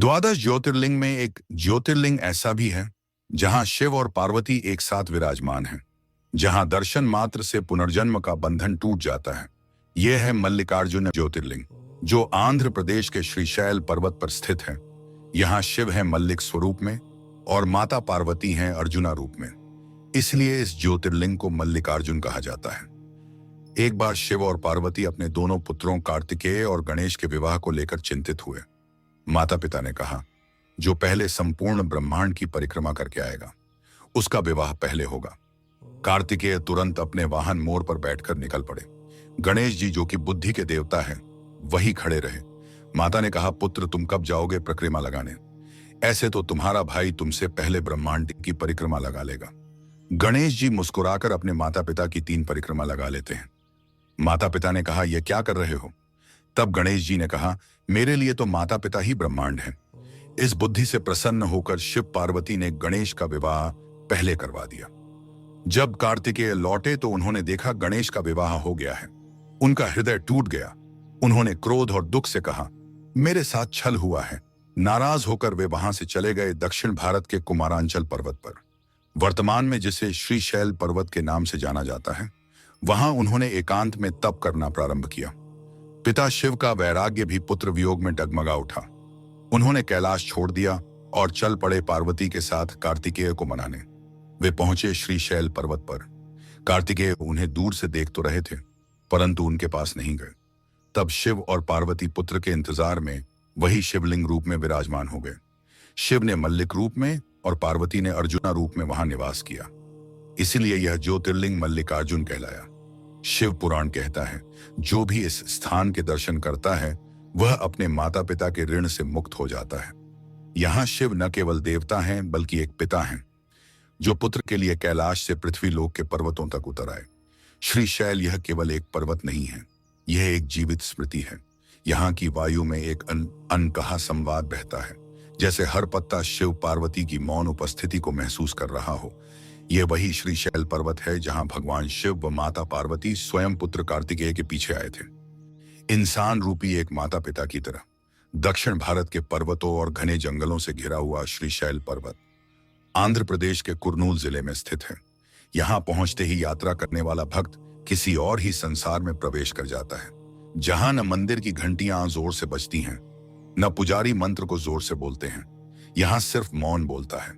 द्वादश ज्योतिर्लिंग में एक ज्योतिर्लिंग ऐसा भी है जहां शिव और पार्वती एक साथ विराजमान हैं, जहां दर्शन मात्र से पुनर्जन्म का बंधन टूट जाता है। यह है मल्लिकार्जुन ज्योतिर्लिंग, जो आंध्र प्रदेश के श्रीशैल पर्वत पर स्थित है। यहाँ शिव है मल्लिक स्वरूप में और माता पार्वती हैं अर्जुना रूप में। इसलिए इस ज्योतिर्लिंग को मल्लिकार्जुन कहा जाता है। एक बार शिव और पार्वती अपने दोनों पुत्रों कार्तिकेय और गणेश के विवाह को लेकर चिंतित हुए। माता पिता ने कहा, जो पहले संपूर्ण ब्रह्मांड की परिक्रमा करके आएगा उसका विवाह पहले होगा। कार्तिकेय तुरंत अपने वाहन मोर पर बैठकर निकल पड़े। गणेश जी, जो कि बुद्धि के देवता हैं, वही खड़े रहे। माता ने कहा, पुत्र तुम कब जाओगे परिक्रमा लगाने? ऐसे तो तुम्हारा भाई तुमसे पहले ब्रह्मांड की परिक्रमा लगा लेगा। गणेश जी मुस्कुराकर अपने माता पिता की 3 परिक्रमा लगा लेते हैं। माता पिता ने कहा, यह क्या कर रहे हो? तब गणेश जी ने कहा, मेरे लिए तो माता पिता ही ब्रह्मांड हैं। इस बुद्धि से प्रसन्न होकर शिव पार्वती ने गणेश का विवाह पहले करवा दिया। जब कार्तिकेय लौटे तो उन्होंने देखा गणेश का विवाह हो गया है। उनका हृदय टूट गया। उन्होंने क्रोध और दुख से कहा, मेरे साथ छल हुआ है। नाराज होकर वे वहां से चले गए दक्षिण भारत के कुमारांचल पर्वत पर, वर्तमान में जिसे श्रीशैल पर्वत के नाम से जाना जाता है। वहां उन्होंने एकांत में तप करना प्रारंभ किया। पिता शिव का वैराग्य भी पुत्र वियोग में डगमगा उठा। उन्होंने कैलाश छोड़ दिया और चल पड़े पार्वती के साथ कार्तिकेय को मनाने। वे पहुंचे श्रीशैल पर्वत पर। कार्तिकेय उन्हें दूर से देख तो रहे थे, परंतु उनके पास नहीं गए। तब शिव और पार्वती पुत्र के इंतजार में वही शिवलिंग रूप में विराजमान हो गए। शिव ने मल्लिक रूप में और पार्वती ने अर्जुना रूप में वहां निवास किया। इसीलिए यह ज्योतिर्लिंग मल्लिकार्जुन कहलाया। शिव पुराण कहता है, जो भी इस स्थान के दर्शन करता है वह अपने माता पिता के ऋण से मुक्त हो जाता है। यहाँ शिव न केवल देवता हैं बल्कि एक पिता हैं, जो पुत्र के लिए कैलाश से पृथ्वी लोक के पर्वतों तक उतर आए। श्रीशैल यह केवल एक पर्वत नहीं है, यह एक जीवित स्मृति है। यहाँ की वायु में एक अनकहा संवाद बहता है, जैसे हर पत्ता शिव पार्वती की मौन उपस्थिति को महसूस कर रहा हो। यह वही श्रीशैल पर्वत है जहां भगवान शिव व माता पार्वती स्वयं पुत्र कार्तिकेय के पीछे आए थे, इंसान रूपी एक माता पिता की तरह। दक्षिण भारत के पर्वतों और घने जंगलों से घिरा हुआ श्रीशैल पर्वत आंध्र प्रदेश के कुर्नूल जिले में स्थित है। यहाँ पहुंचते ही यात्रा करने वाला भक्त किसी और ही संसार में प्रवेश कर जाता है, जहां न मंदिर की घंटियां जोर से बजती हैं, न पुजारी मंत्र को जोर से बोलते हैं। यहाँ सिर्फ मौन बोलता है।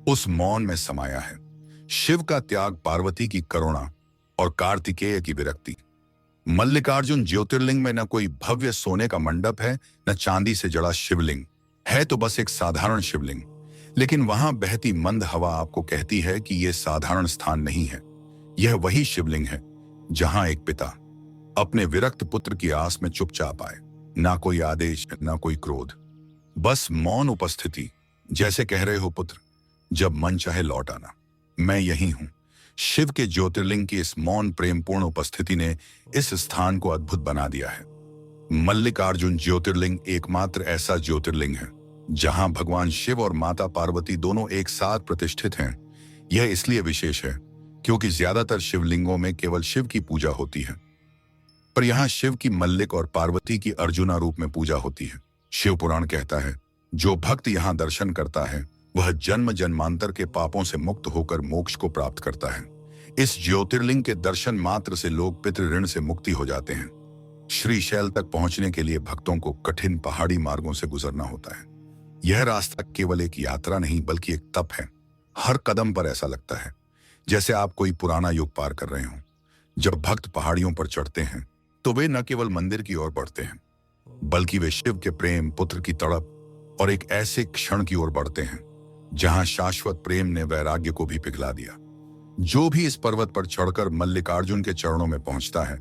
उस मौन में समाया है शिव का त्याग, पार्वती की करुणा और कार्तिकेय की विरक्ति। मल्लिकार्जुन ज्योतिर्लिंग में न कोई भव्य सोने का मंडप है, न चांदी से जड़ा शिवलिंग है, तो बस एक साधारण शिवलिंग। लेकिन वहां बहती मंद हवा आपको कहती है कि यह साधारण स्थान नहीं है। यह वही शिवलिंग है जहां एक पिता अपने विरक्त पुत्र की आस में चुपचाप आए। ना कोई आदेश, ना कोई क्रोध, बस मौन उपस्थिति। जैसे कह रहे हो, पुत्र जब मन चाहे लौट आना, मैं यही हूं। शिव के ज्योतिर्लिंग की इस मौन प्रेमपूर्ण उपस्थिति ने इस स्थान को अद्भुत बना दिया है। मल्लिकार्जुन ज्योतिर्लिंग एकमात्र ऐसा ज्योतिर्लिंग है जहां भगवान शिव और माता पार्वती दोनों एक साथ प्रतिष्ठित हैं। यह इसलिए विशेष है क्योंकि ज्यादातर शिवलिंगों में केवल शिव की पूजा होती है, पर यहां शिव की मल्लिक और पार्वती की अर्जुना रूप में पूजा होती है। शिव पुराण कहता है, जो भक्त यहां दर्शन करता है वह जन्म जन्मांतर के पापों से मुक्त होकर मोक्ष को प्राप्त करता है। इस ज्योतिर्लिंग के दर्शन मात्र से लोग पितृ ऋण से मुक्ति हो जाते हैं। श्रीशैल तक पहुंचने के लिए भक्तों को कठिन पहाड़ी मार्गों से गुजरना होता है। यह रास्ता केवल एक यात्रा नहीं बल्कि एक तप है। हर कदम पर ऐसा लगता है जैसे आप कोई पुराना युग पार कर रहे हों। जब भक्त पहाड़ियों पर चढ़ते हैं तो वे न केवल मंदिर की ओर बढ़ते हैं, बल्कि वे शिव के प्रेम, पुत्र की तड़प और एक ऐसे क्षण की ओर बढ़ते हैं जहां शाश्वत प्रेम ने वैराग्य को भी पिघला दिया। जो भी इस पर्वत पर चढ़कर मल्लिकार्जुन के चरणों में पहुंचता है,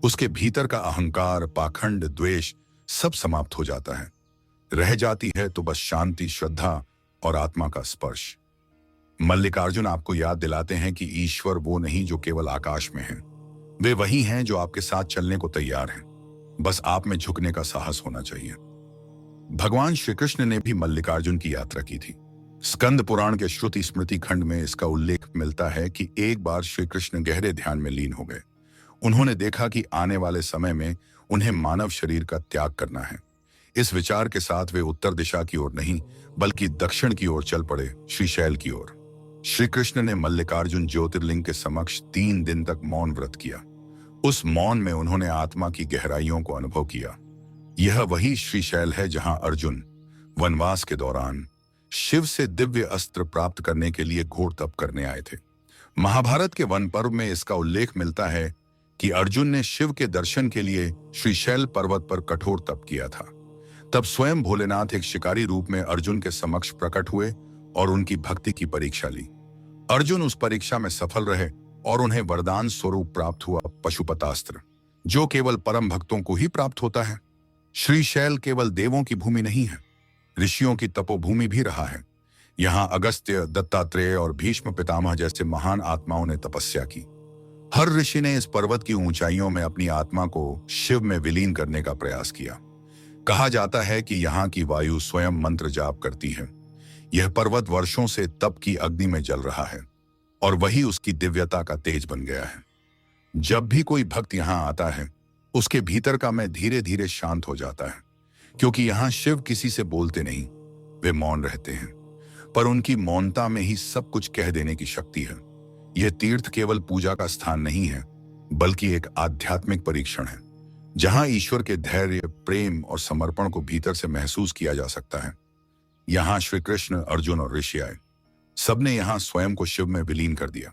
उसके भीतर का अहंकार, पाखंड, द्वेष सब समाप्त हो जाता है। रह जाती है तो बस शांति, श्रद्धा और आत्मा का स्पर्श। मल्लिकार्जुन आपको याद दिलाते हैं कि ईश्वर वो नहीं जो केवल आकाश में है, वे वही हैं जो आपके साथ चलने को तैयार हैं। बस आप में झुकने का साहस होना चाहिए। भगवान श्री कृष्ण ने भी मल्लिकार्जुन की यात्रा की थी। स्कंद पुराण के श्रुति स्मृति खंड में इसका उल्लेख मिलता है कि एक बार श्री कृष्ण गहरे ध्यान में लीन हो गए। उन्होंने देखा कि आने वाले समय में उन्हें मानव शरीर का त्याग करना है। इस विचार के साथ वे उत्तर दिशा की ओर नहीं बल्कि दक्षिण की ओर चल पड़े, श्रीशैल की ओर। श्री कृष्ण ने मल्लिकार्जुन ज्योतिर्लिंग के समक्ष 3 दिन तक मौन व्रत किया। उस मौन में उन्होंने आत्मा की गहराइयों को अनुभव किया। यह वही श्रीशैल है जहां अर्जुन वनवास के दौरान शिव से दिव्य अस्त्र प्राप्त करने के लिए घोर तप करने आए थे। महाभारत के वन पर्व में इसका उल्लेख मिलता है कि अर्जुन ने शिव के दर्शन के लिए श्रीशैल पर्वत पर कठोर तप किया था। तब स्वयं भोलेनाथ एक शिकारी रूप में अर्जुन के समक्ष प्रकट हुए और उनकी भक्ति की परीक्षा ली। अर्जुन उस परीक्षा में सफल रहे और उन्हें वरदान स्वरूप प्राप्त हुआ पशुपतास्त्र, जो केवल परम भक्तों को ही प्राप्त होता है। श्रीशैल केवल देवों की भूमि नहीं है, ऋषियों की तपोभूमि भी रहा है। यहाँ अगस्त्य, दत्तात्रेय और भीष्म पितामह जैसे महान आत्माओं ने तपस्या की। हर ऋषि ने इस पर्वत की ऊंचाइयों में अपनी आत्मा को शिव में विलीन करने का प्रयास किया। कहा जाता है कि यहाँ की वायु स्वयं मंत्र जाप करती है। यह पर्वत वर्षों से तप की अग्नि में जल रहा है और वही उसकी दिव्यता का तेज बन गया है। जब भी कोई भक्त यहाँ आता है, उसके भीतर का मैं धीरे धीरे शांत हो जाता है, क्योंकि यहाँ शिव किसी से बोलते नहीं, वे मौन रहते हैं। पर उनकी मौनता में ही सब कुछ कह देने की शक्ति है। यह तीर्थ केवल पूजा का स्थान नहीं है, बल्कि एक आध्यात्मिक परीक्षण है, जहां ईश्वर के धैर्य, प्रेम और समर्पण को भीतर से महसूस किया जा सकता है। यहाँ श्री कृष्ण, अर्जुन और ऋषि आए। सबने यहाँ स्वयं को शिव में विलीन कर दिया।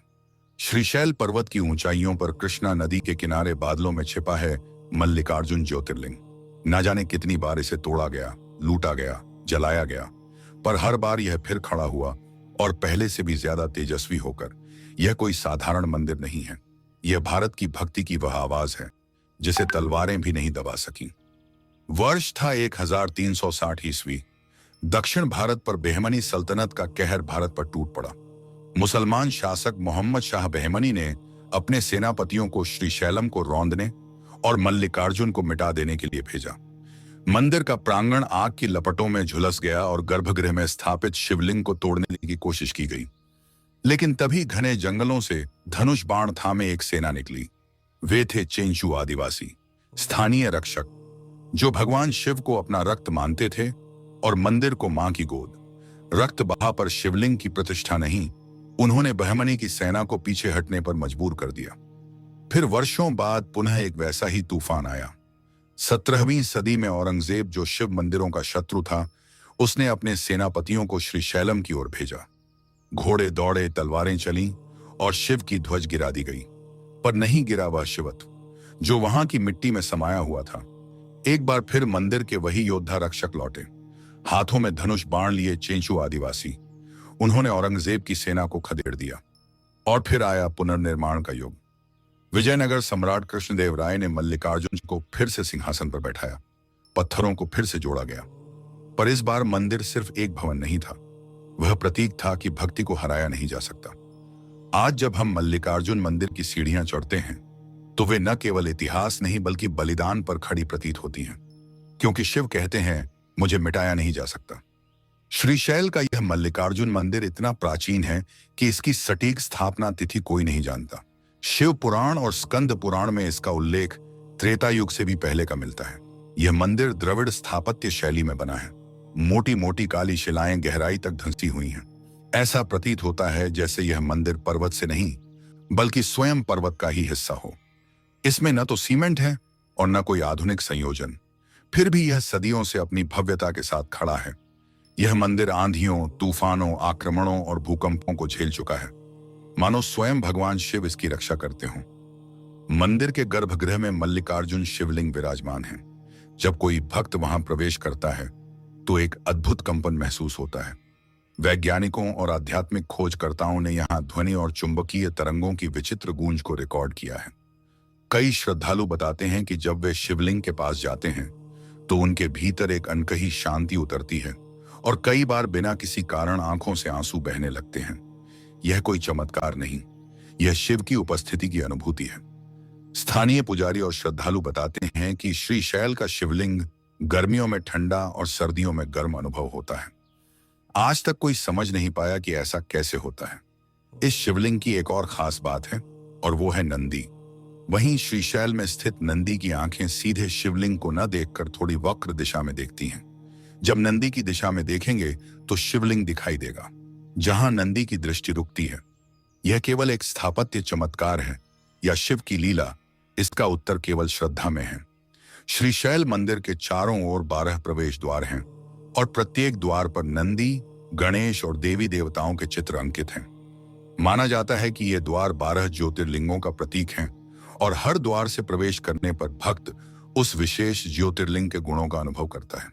श्रीशैल पर्वत की ऊंचाइयों पर कृष्णा नदी के किनारे बादलों में छिपा है मल्लिकार्जुन ज्योतिर्लिंग। न जाने कितनी बार इसे तोड़ा गया, लूटा गया, जलाया गया, पर हर बार यह फिर खड़ा हुआ और पहले से भी ज्यादा तेजस्वी होकर। यह कोई साधारण मंदिर नहीं है, यह भारत की भक्ति की वह आवाज है जिसे तलवारें भी नहीं दबा सकी। वर्ष था 1360 ईस्वी। दक्षिण भारत पर बहमनी सल्तनत का कहर भारत पर टूट पड़ा। मुसलमान शासक मोहम्मद शाह बहमनी ने अपने सेनापतियों को श्रीशैलम को रौंदने और मल्लिकार्जुन को मिटा देने के लिए भेजा। मंदिर का प्रांगण आग की लपटों में झुलस गया और गर्भगृह में स्थापित शिवलिंग को तोड़ने की कोशिश की गई। लेकिन तभी घने जंगलों से धनुष बाण थामे एक सेना निकली। वे थे चेंचू आदिवासी, स्थानीय रक्षक, जो भगवान शिव को अपना रक्त मानते थे और मंदिर को मां की गोद। रक्त बहा पर शिवलिंग की प्रतिष्ठा नहीं, उन्होंने बहमनी की सेना को पीछे हटने पर मजबूर कर दिया। फिर वर्षों बाद पुनः एक वैसा ही तूफान आया। 17वीं सदी में औरंगजेब, जो शिव मंदिरों का शत्रु था, उसने अपने सेनापतियों को श्रीशैलम की ओर भेजा। घोड़े दौड़े, तलवारें चलीं और शिव की ध्वज गिरा दी गई, पर नहीं गिरा वह शिवत्व जो वहां की मिट्टी में समाया हुआ था। एक बार फिर मंदिर के वही योद्धा रक्षक लौटे, हाथों में धनुष बाण लिए चेंचू आदिवासी। उन्होंने औरंगजेब की सेना को खदेड़ दिया और फिर आया पुनर्निर्माण का युग। विजयनगर सम्राट कृष्णदेव राय ने मल्लिकार्जुन को फिर से सिंहासन पर बैठाया। पत्थरों को फिर से जोड़ा गया, पर इस बार मंदिर सिर्फ एक भवन नहीं था, वह प्रतीक था कि भक्ति को हराया नहीं जा सकता। आज जब हम मल्लिकार्जुन मंदिर की सीढ़ियां चढ़ते हैं, तो वे न केवल इतिहास नहीं बल्कि बलिदान पर खड़ी प्रतीत होती हैं, क्योंकि शिव कहते हैं, मुझे मिटाया नहीं जा सकता। श्रीशैल का यह मल्लिकार्जुन मंदिर इतना प्राचीन है कि इसकी सटीक स्थापना तिथि कोई नहीं जानता। शिव पुराण और स्कंद पुराण में इसका उल्लेख त्रेता युग से भी पहले का मिलता है। यह मंदिर द्रविड़ स्थापत्य शैली में बना है। मोटी मोटी काली शिलाएं गहराई तक धंसी हुई हैं। ऐसा प्रतीत होता है जैसे यह मंदिर पर्वत से नहीं बल्कि स्वयं पर्वत का ही हिस्सा हो। इसमें न तो सीमेंट है और न कोई आधुनिक संयोजन, फिर भी यह सदियों से अपनी भव्यता के साथ खड़ा है। यह मंदिर आंधियों, तूफानों, आक्रमणों और भूकंपों को झेल चुका है, मानो स्वयं भगवान शिव इसकी रक्षा करते हों। मंदिर के गर्भगृह में मल्लिकार्जुन शिवलिंग विराजमान है। जब कोई भक्त वहां प्रवेश करता है तो एक अद्भुत कंपन महसूस होता है। वैज्ञानिकों और आध्यात्मिक खोजकर्ताओं ने यहाँ ध्वनि और चुंबकीय तरंगों की विचित्र गूंज को रिकॉर्ड किया है। कई श्रद्धालु बताते हैं कि जब वे शिवलिंग के पास जाते हैं तो उनके भीतर एक अनकही शांति उतरती है और कई बार बिना किसी कारण आंखों से आंसू बहने लगते हैं। यह कोई चमत्कार नहीं, यह शिव की उपस्थिति की अनुभूति है। स्थानीय पुजारी और श्रद्धालु बताते हैं कि श्रीशैल का शिवलिंग गर्मियों में ठंडा और सर्दियों में गर्म अनुभव होता है। आज तक कोई समझ नहीं पाया कि ऐसा कैसे होता है। इस शिवलिंग की एक और खास बात है और वो है नंदी। वहीं श्रीशैल में स्थित नंदी की आंखें सीधे शिवलिंग को न देखकर थोड़ी वक्र दिशा में देखती हैं। जब नंदी की दिशा में देखेंगे तो शिवलिंग दिखाई देगा। जहां नंदी की दृष्टि रुकती है, यह केवल एक स्थापत्य चमत्कार है या शिव की लीला, इसका उत्तर केवल श्रद्धा में है। श्रीशैल मंदिर के चारों ओर 12 प्रवेश द्वार हैं और प्रत्येक द्वार पर नंदी, गणेश और देवी देवताओं के चित्र अंकित हैं। माना जाता है कि ये द्वार 12 ज्योतिर्लिंगों का प्रतीक हैं और हर द्वार से प्रवेश करने पर भक्त उस विशेष ज्योतिर्लिंग के गुणों का अनुभव करता है।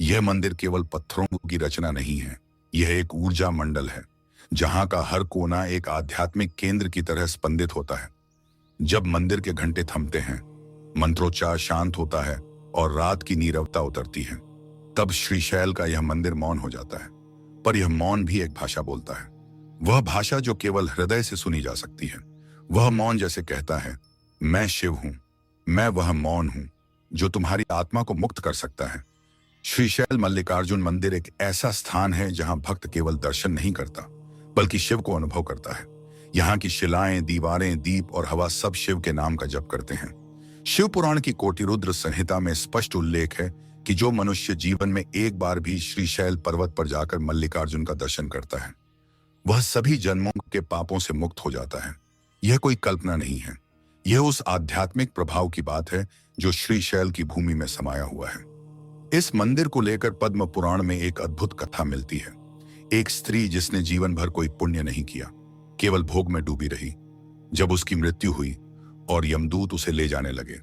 यह मंदिर केवल पत्थरों की रचना नहीं है, यह एक ऊर्जा मंडल है जहां का हर कोना एक आध्यात्मिक केंद्र की तरह स्पंदित होता है। जब मंदिर के घंटे थमते हैं, मंत्रोच्चार शांत होता है और रात की नीरवता उतरती है, तब श्रीशैल का यह मंदिर मौन हो जाता है। पर यह मौन भी एक भाषा बोलता है, वह भाषा जो केवल हृदय से सुनी जा सकती है। वह मौन जैसे कहता है, मैं शिव हूं, मैं वह मौन हूं जो तुम्हारी आत्मा को मुक्त कर सकता है। श्रीशैल मल्लिकार्जुन मंदिर एक ऐसा स्थान है जहां भक्त केवल दर्शन नहीं करता बल्कि शिव को अनुभव करता है। यहाँ की शिलाएं, दीवारें, दीप और हवा सब शिव के नाम का जप करते हैं। शिव पुराण की कोटिरुद्र संहिता में स्पष्ट उल्लेख है कि जो मनुष्य जीवन में एक बार भी श्रीशैल पर्वत पर जाकर मल्लिकार्जुन का दर्शन करता है, वह सभी जन्मों के पापों से मुक्त हो जाता है। यह कोई कल्पना नहीं है, यह उस आध्यात्मिक प्रभाव की बात है जो श्रीशैल की भूमि में समाया हुआ है। इस मंदिर को लेकर पद्म पुराण में एक अद्भुत कथा मिलती है। एक स्त्री जिसने जीवन भर कोई पुण्य नहीं किया, केवल भोग में डूबी रही, जब उसकी मृत्यु हुई और यमदूत उसे ले जाने लगे,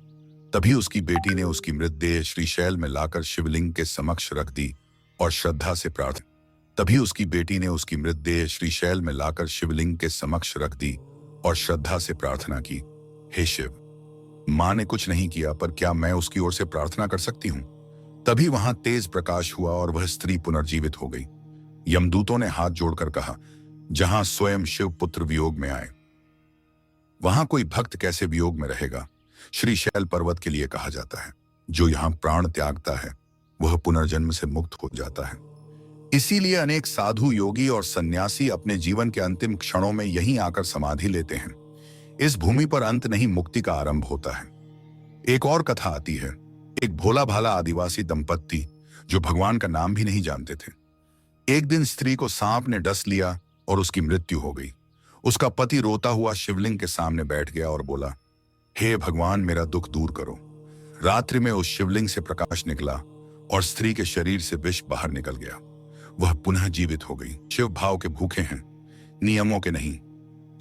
तभी उसकी बेटी ने उसकी मृतदेह श्रीशैल में लाकर शिवलिंग के समक्ष रख दी और श्रद्धा से प्रार्थना तभी उसकी बेटी ने उसकी मृतदेह श्रीशैल में लाकर शिवलिंग के समक्ष रख दी और श्रद्धा से प्रार्थना की, हे शिव, मां ने कुछ नहीं किया, पर क्या मैं उसकी ओर से प्रार्थना कर सकती हूं? तभी वहां तेज प्रकाश हुआ और वह स्त्री पुनर्जीवित हो गई। यमदूतों ने हाथ जोड़कर कहा, जहां स्वयं शिव पुत्र वियोग में आए, वहां कोई भक्त कैसे वियोग में रहेगा? श्रीशैल पर्वत के लिए कहा जाता है, जो यहां प्राण त्यागता है वह पुनर्जन्म से मुक्त हो जाता है। इसीलिए अनेक साधु, योगी और सन्यासी अपने जीवन के अंतिम क्षणों में यहीं आकर समाधि लेते हैं। इस भूमि पर अंत नहीं, मुक्ति का आरंभ होता है। एक और कथा आती है। एक भोला भाला आदिवासी दंपत्ति जो भगवान का नाम भी नहीं जानते थे, एक दिन स्त्री को सांप ने डस लिया और उसकी मृत्यु हो गई। उसका पति रोता हुआ शिवलिंग के सामने बैठ गया और बोला, हे भगवान, मेरा दुख दूर करो। रात्रि में उस शिवलिंग से प्रकाश निकला और स्त्री के शरीर से विष बाहर निकल गया। वह पुनः जीवित हो गई। शिव भाव के भूखे हैं, नियमों के नहीं।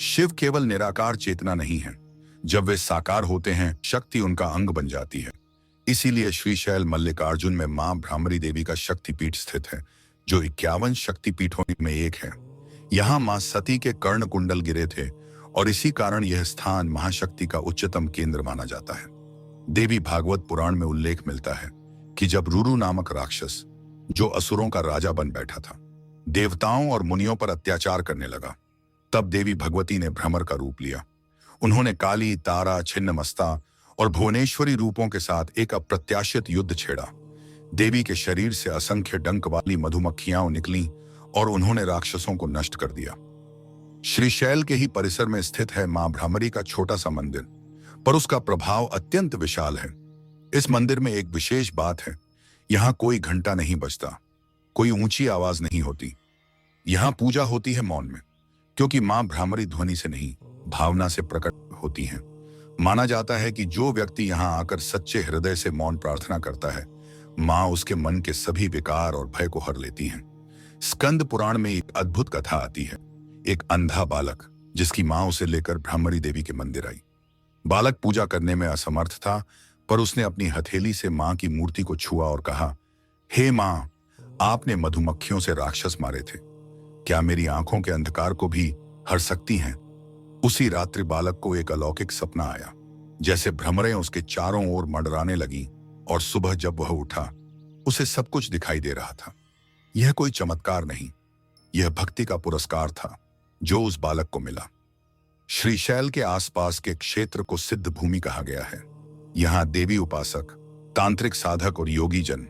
शिव केवल निराकार चेतना नहीं है, जब वे साकार होते हैं शक्ति उनका अंग बन जाती है। इसीलिए श्रीशैल मल्लिकार्जुन में मां भ्रामरी देवी का शक्तिपीठ स्थित है, जो 51 शक्तिपीठों में एक है। यहाँ मां सती के कर्ण कुंडल गिरे थे और इसी कारण यह स्थान महाशक्ति का उच्चतम केंद्र माना जाता है। देवी भागवत पुराण में उल्लेख मिलता है कि जब रुरु नामक राक्षस, जो असुरों का राजा बन बैठा था, देवताओं और मुनियों पर अत्याचार करने लगा, तब देवी भगवती ने भ्रमर का रूप लिया। उन्होंने काली, तारा, छिन्नमस्ता और भुवनेश्वरी रूपों के साथ एक अप्रत्याशित युद्ध छेड़ा। देवी के शरीर से असंख्य डंक वाली मधुमक्खियां निकलीं और उन्होंने राक्षसों को नष्ट कर दिया। श्रीशैल के ही परिसर में स्थित है मां भ्रामरी का छोटा सा मंदिर, पर उसका प्रभाव अत्यंत विशाल है। इस मंदिर में एक विशेष बात है, यहाँ कोई घंटा नहीं बजता, कोई ऊंची आवाज नहीं होती। यहाँ पूजा होती है मौन में, क्योंकि मां भ्रामरी ध्वनि से नहीं, भावना से प्रकट होती हैं। माना जाता है कि जो व्यक्ति यहाँ आकर सच्चे हृदय से मौन प्रार्थना करता है, मां उसके मन के सभी विकार और भय को हर लेती हैं। स्कंद पुराण में एक अद्भुत कथा आती है। एक अंधा बालक, जिसकी मां उसे लेकर भ्रामरी देवी के मंदिर आई। बालक पूजा करने में असमर्थ था, पर उसने अपनी हथेली से मां की मूर्ति को छुआ और कहा, हे मां, आपने मधुमक्खियों से राक्षस मारे थे, क्या मेरी आंखों के अंधकार को भी हर सकती हैं? उसी रात्रि बालक को एक अलौकिक सपना आया, जैसे भ्रमरें उसके चारों ओर मंडराने लगी और सुबह जब वह उठा, उसे सब कुछ दिखाई दे रहा था। यह कोई चमत्कार नहीं, यह भक्ति का पुरस्कार था जो उस बालक को मिला। श्रीशैल के आसपास के क्षेत्र को सिद्ध भूमि कहा गया है। यहाँ देवी उपासक, तांत्रिक साधक और योगी जन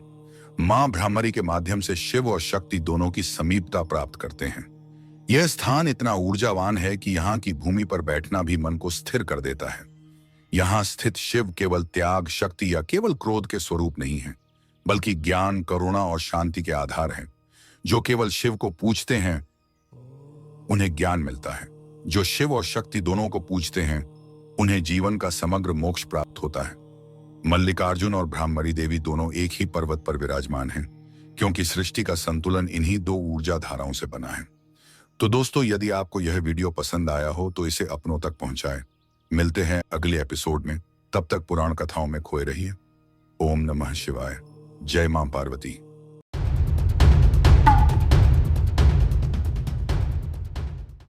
मां भ्रामरी के माध्यम से शिव और शक्ति दोनों की समीपता प्राप्त करते हैं। यह स्थान इतना ऊर्जावान है कि यहाँ की भूमि पर बैठना भी मन को स्थिर कर देता है। यहाँ स्थित शिव केवल त्याग, शक्ति या केवल क्रोध के स्वरूप नहीं है, बल्कि ज्ञान, करुणा और शांति के आधार हैं। जो केवल शिव को पूजते हैं उन्हें ज्ञान मिलता है। जो शिव और शक्ति दोनों को पूजते हैं उन्हें जीवन का समग्र मोक्ष प्राप्त होता है। मल्लिकार्जुन और ब्रह्मरी देवी दोनों एक ही पर्वत पर विराजमान हैं, क्योंकि सृष्टि का संतुलन इन्हीं दो ऊर्जा धाराओं से बना है। तो दोस्तों, यदि आपको यह वीडियो पसंद आया हो तो इसे अपनों तक पहुंचाएं। मिलते हैं अगले एपिसोड में, तब तक पुराण कथाओं में खोए रहिए। ओम नमः शिवाय। जय मां पार्वती।